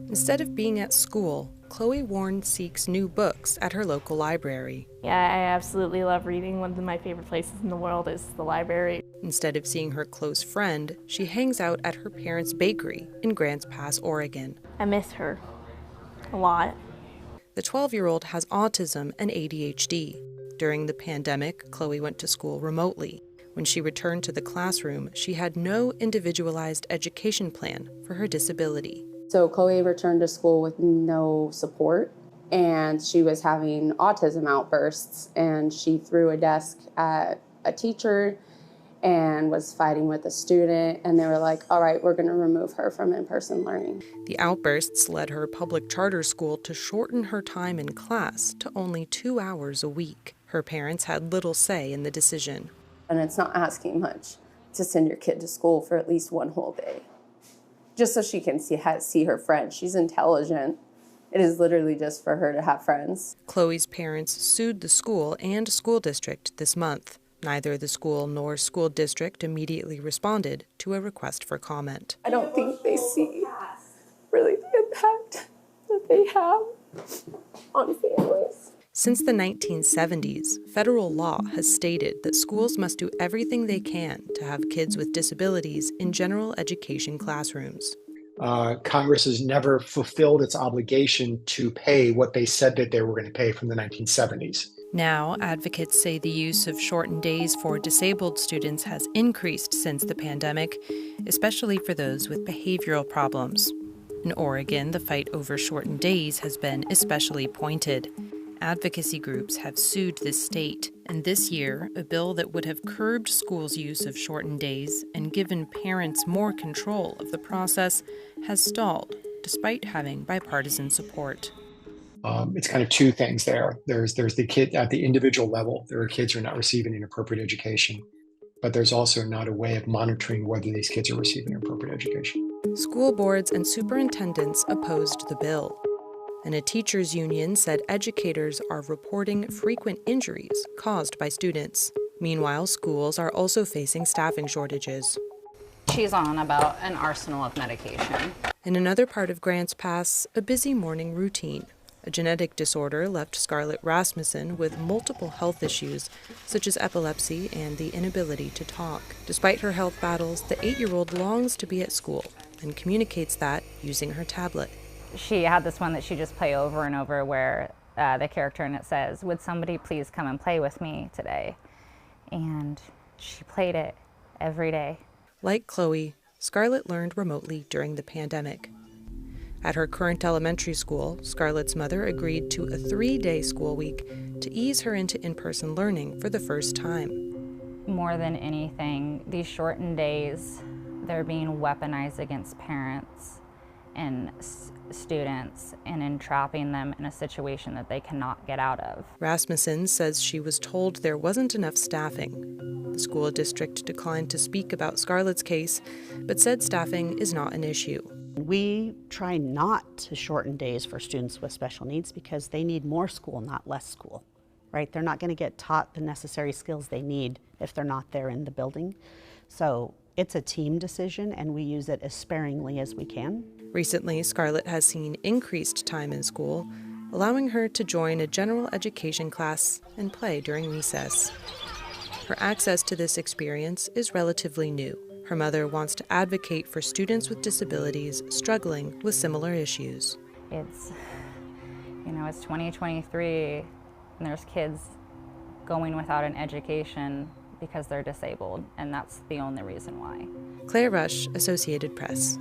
Instead of being at school, Chloe Warren seeks new books at her local library. Yeah, I absolutely love reading. One of my favorite places in the world is the library. Instead of seeing her close friend, she hangs out at her parents' bakery in Grants Pass, Oregon. I miss her a lot. The 12-year-old has autism and ADHD. During the pandemic, Chloe went to school remotely. When she returned to the classroom, she had no individualized education plan for her disability. So Chloe returned to school with no support, and she was having autism outbursts, and she threw a desk at a teacher and was fighting with a student, and they were like, all right, we're going to remove her from in-person learning. The outbursts led her public charter school to shorten her time in class to only 2 hours a week. Her parents had little say in the decision. And it's not asking much to send your kid to school for at least one whole day, just so she can see her friends. She's intelligent. It is literally just for her to have friends. Chloe's parents sued the school and school district this month. Neither the school nor school district immediately responded to a request for comment. I don't think they see really the impact that they have on families. Since the 1970s, federal law has stated that schools must do everything they can to have kids with disabilities in general education classrooms. Congress has never fulfilled its obligation to pay what they said that they were going to pay from the 1970s. Now, advocates say the use of shortened days for disabled students has increased since the pandemic, especially for those with behavioral problems. In Oregon, the fight over shortened days has been especially pointed. Advocacy groups have sued the state, and this year, a bill that would have curbed schools' use of shortened days and given parents more control of the process has stalled, despite having bipartisan support. It's kind of two things there. There's the kid at the individual level. There are kids who are not receiving an appropriate education, but there's also not a way of monitoring whether these kids are receiving an appropriate education. School boards and superintendents opposed the bill, and a teachers' union said educators are reporting frequent injuries caused by students. Meanwhile, schools are also facing staffing shortages. She's on about an arsenal of medication. In another part of Grants Pass, a busy morning routine. A genetic disorder left Scarlett Rasmussen with multiple health issues, such as epilepsy and the inability to talk. Despite her health battles, the 8-year-old longs to be at school and communicates that using her tablet. She had this one that she just play over and over where the character in it says, "Would somebody please come and play with me today?" And she played it every day. Like Chloe, Scarlett learned remotely during the pandemic. At her current elementary school, Scarlett's mother agreed to a 3-day school week to ease her into in-person learning for the first time. More than anything, these shortened days, they're being weaponized against parents and students and entrapping them in a situation that they cannot get out of. Rasmussen says she was told there wasn't enough staffing. The school district declined to speak about Scarlett's case, but said staffing is not an issue. We try not to shorten days for students with special needs because they need more school, not less school, right? They're not going to get taught the necessary skills they need if they're not there in the building. So it's a team decision, and we use it as sparingly as we can. Recently, Scarlett has seen increased time in school, allowing her to join a general education class and play during recess. Her access to this experience is relatively new. Her mother wants to advocate for students with disabilities struggling with similar issues. It's 2023 and there's kids going without an education because they're disabled, and that's the only reason why. Claire Rush, Associated Press.